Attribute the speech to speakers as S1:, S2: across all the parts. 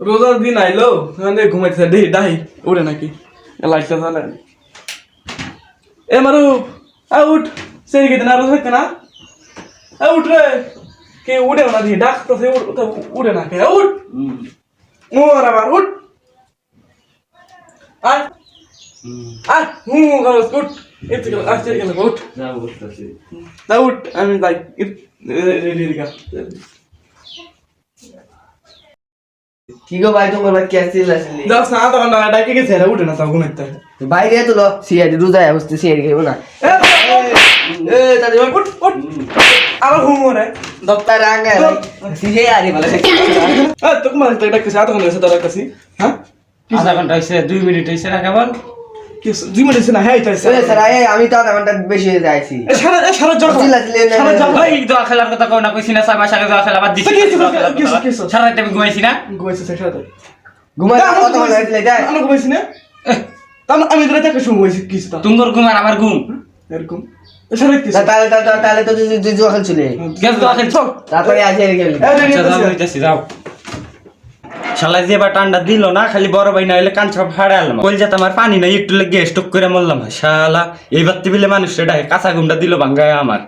S1: রোজার দিন আইলো মানে ঘুমাইছে ডাই উড়ে নাকি লাইটটা জ্বালে এ মারু উঠ সেই গেতে না রোজা কেনা উঠ রে কে উড়ে না দি ডাকতেছে উড়ে না কে উঠ মোর আবার উঠ আয় আয় উঠ এতে গেল আসতে গেল উঠ
S2: না বুঝতেছি
S1: না উঠ আমি যাই রেডি কর
S3: কি গো ভাই তোমার ভাই কেসে আসলি
S1: দশ না আধা ঘন্টা ডাকে গেছে রে উঠে না তাও ঘুমাইতে
S3: বাইরে তো লো সিআইডি রোজায় বসতে সিআইডি খাইবো না এ তাহলে
S1: উঠ উঠ আবার ঘুমো রে
S3: দপ্তর আঙ্গা সিআইডি বলে
S1: তোকে মানে ডাকতেছি আধা ঘন্টা গেছে তোর কাছে হ্যাঁ
S2: আধা ঘন্টা হইছে 2 মিনিট হইছে না কেবল
S1: কি 2 মিনিট না হ্যাঁ তাই
S3: স্যার আমি তো আধা ঘন্টা বেশি হয়ে যাইছি
S1: সারা জ্বর সারা জ্বর
S2: ভাই দোয়া খেলার কথা কও না কইছি না সাবা সাগে দোয়া খেলা বাদ দিছি সারা রাত আমি ঘুমাইছি না
S1: ঘুমাইছে সারা
S3: ঘুমাই কত ঘন্টা হইছিল এটা
S1: আমি ঘুমাইছি না আমি তো রাতে ঘুমাইছি কিছু তা
S2: তুঙ্গর ঘুম আর আমার ঘুম
S1: এরকম সারা কি
S3: তাহলে তো তুই জুয়া খেলছিলি
S2: গেল দোয়া খেল চল
S3: তারপরে আসে গেলি
S2: আচ্ছা যাও হইতাছি যাও শালা যে বা ঠান্ডা দিল না খালি বড় ভাই না হইলে কান ছাপ ফাড়ালাম কইল যে তোমার পানি নাই একটু লেগে স্টক করে মরলাম শালা এইবার তিবিলে মানুষ রে কাঁচা ঘুমটা দিল ভাঙ্গায় আমার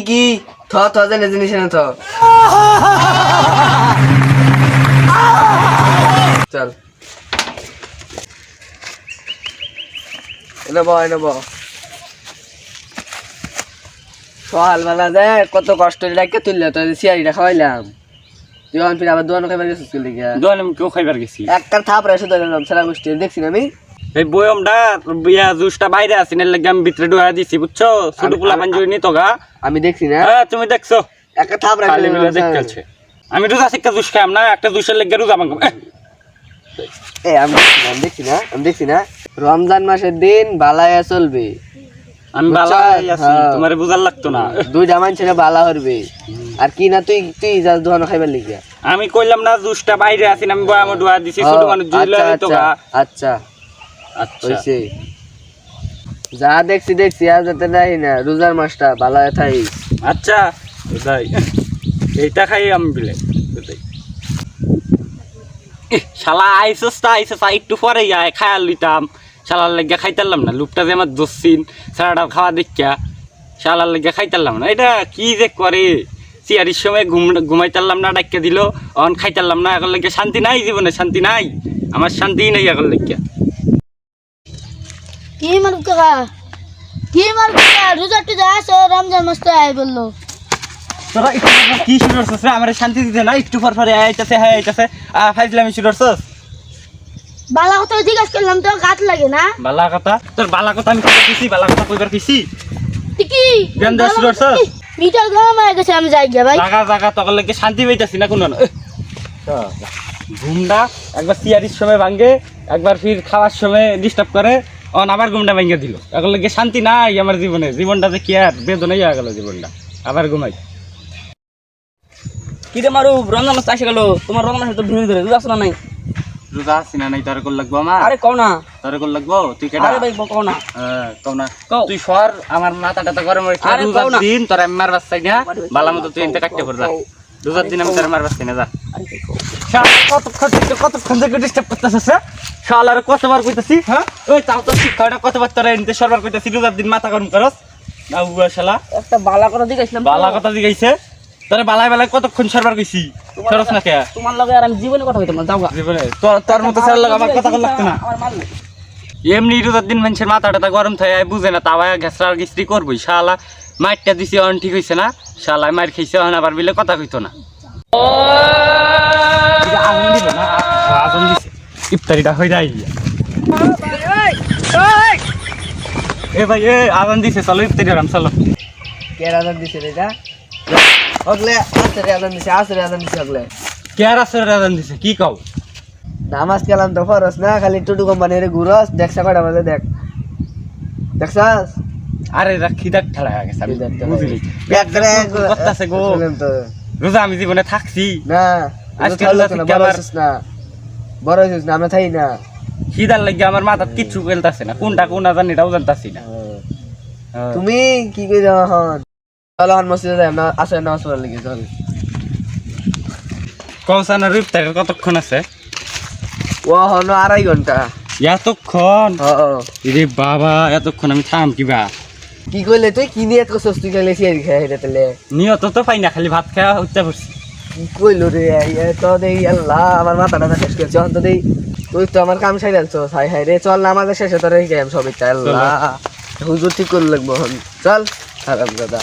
S3: কি থ জানে জিনিস না থ চল এনে সকালবেলা দে কত কষ্ট রেখে তুললে তো সিয়ারিটা খাওয়াইলাম তুই এখন ফিরে আবার দোকানে খাইবার গেছিস গেলি
S2: দোয়ান আমি কেউ খাইবার গেছি
S3: একটা থাপ রেসে ধরলাম সারা গোষ্ঠী দেখছি না আমি
S2: এই বয়মটা বিয়া জুসটা বাইরে আছে না লাগে আমি ভিতরে ঢুয়া দিছি বুঝছো ছোট পোলা পাঞ্জুরি নি তোগা
S3: আমি দেখছি না
S2: হ্যাঁ তুমি দেখছো
S3: একটা থাপ
S2: খালি মিলে
S3: রাখলাম
S2: দেখতেছে আমি রোজা শিক্ষা জুস খাইম না একটা জুসের লেগে রোজা ভাঙব
S3: আমি দেখছি না রমজান মাসের দিন বালায়া চলবে
S2: আমি বালা আছি তোমারে বুঝার লাগতো না
S3: দুইটা মানুষের বালা হরবে আর কি না তুই যা দোকান খাইবার লিগা
S2: আমি কইলাম না জুসটা বাইরে আছি না আমি বয়াম ঢুয়া দিছি ছোট মানুষ জুইলা তোগা
S3: আচ্ছা
S2: আচ্ছা
S3: হইছে যা দেখছি আর যাতে নাই না রোজার মাসটা বালায়া থাই
S2: আচ্ছা তাই এইটা খাই আমি বিলে তাই শালা আইসস একটু পরে আয় খায়াল লিতাম শালার লেগে খাইতারলাম না লুপটা যে আমার দোষিন সারাটা খাওয়া দেখা শালার লেগে খাইতারলাম না এটা কি যে করে চিয়ারির সময় ঘুমাইতারলাম না ডাক্কা দিল অন খাইতারলাম না এখন লেগে শান্তি নাই জীবনে শান্তি নাই আমার শান্তি নাই এখন লেগে
S4: কি মারুক কাকা রোজা টুজা আসো রমজান মাস তো আই বললো
S2: তোরা একটু কি শুরু করছিস রে আমার শান্তি দিতে না একটু পর পরে আইতাছে ফাইজলামি শুরু করছিস
S4: বালা কথা জিজ্ঞাসা করলাম তো গাত লাগে না
S2: বালা কথা তোর বালা কথা আমি কইবার কইছি বালা কথা কইবার কইছি
S4: কি
S2: গেন্দা শুরু করছিস
S4: মিটার গরম হয়ে গেছে আমি যাই গিয়া ভাই
S2: জাগা তখন লাগে শান্তি পাইতাছি না কোনো ঘুমটা একবার সিয়ারির সময় ভাঙ্গে একবার ফির খাওয়ার সময় ডিস্টার্ব করে অন আবার ঘুমটা ভাঙ্গে দিল এখন লাগে শান্তি নাই আমার জীবনটা যে কি আর বেদনাই হয়ে গেল জীবনটা আবার ঘুমাই
S5: কি রে মারু রমজান মাস আসে গেল তোমার রমজান মাসে তো ভিড় ধরে রোজা শোনা নাই
S2: রোজা আছি না নাই তোর কল লাগবো আমার
S5: আরে কও না
S2: তোর কল লাগবো তুই কেডা
S5: আরে ভাই কও না
S2: হ্যাঁ কও না
S5: কও।
S2: তুই সর আমার মাথাটা গরম হইছে
S5: আরে
S2: রোজার
S5: কও না।
S2: দিন তোর আমি মারবার চাই না বালা মতো তুই এনতে কাটতে পড় যা রোজার দিন আমি তোর মারবার চাই না যা কতক্ষণ থেকে ডিস্টার্ব করতেছিস শালার কতবার কইতাছি হ্যাঁ ওই তাও তো শিক্ষাটা কতবার তোরা এনতে সরবার কইতাছি রোজার দিন মাথা গরম করস না উয়া শালা
S5: একটা বালা কথা জিজ্ঞাসলাম
S2: বালা কথা জিগাইছে তোরে বালাই বালাই কতক্ষণ সরবার কইছি সরস না কে
S5: তোমার লগে আর আমি জীবনে কথা কইতাম না যাও গা
S2: জীবনে তোর মতো স্যার লাগে আমার কথা লাগতো না
S5: আমার মাল
S2: এমনি রোজার দিন মানুষের মাথাটা গরম থাকে বুঝে না তাও ঘেসরা গিস্ত্রি করবই শালা মাইরটা দিছি অন ঠিক হইছে না শালা মাইর খাইছে অন আবার বিলে কথা কইতো না ইফতারিটা হয়ে যায় এ ভাই এ আজান দিছে চলো ইফতারি আরাম চলো
S3: কে আদান দিছে রে এটা ওগলে আসরে আদান দিছে ওগলে
S2: কে আর আসরে আজান দিছে কি কও
S3: নামাজ কালাম তো ফরস না খালি টুটু কোম্পানির ঘুরস দেখছ কয়টা বাজে দেখছাস
S2: আরে রাখি দেখ ঠাড়া হয়ে গেছে আমি
S3: খিদাক ঠাড়া
S2: বুঝলি
S3: পেট করে
S2: করতেছে গো
S3: শুনেন তো
S2: রোজা আমি জীবনে থাকছি
S3: না
S2: আজকে
S3: আজকে
S2: আল্লাহ থেকে আমার-
S3: বড় হইছিস না আমরা থাই না
S2: খিদার লাগে আমার মাথাত কিচ্ছু গেলতাছে না কোনটা কোন জানি এটাও জানতাছি না হ্যাঁ।
S3: তুমি কি কইছ এখন চলো হন মসজিদে যাই আমরা আসরে নামাজ পড়ার লাগি চল
S2: কৌসানের ইফতারের কতক্ষণ আছে
S3: ও হন 2.5 ঘন্টা
S2: এতক্ষণ
S3: ও
S2: রে বাবা এতক্ষণ আমি থাম কিবা
S3: কি কইলে তুই কি নিয়ে এত সস্তি খাইলে সিয়ারি খাই এটা তেলে
S2: নিয়ত তো পাই না খালি ভাত খাওয়া উঠতে পড়ছি
S3: কি কইলো রে এ তো দেই আল্লাহ আমার মাথাটা শেষ করছে অন্ত দেই তুই তো আমার কাম সাইরালছো হাই হাই রে চল না আমাদের শেষে তোর এই গেম সব ইচ্ছা আল্লাহ হুজুর ঠিক করে লাগবো হন চল হারাম দাদা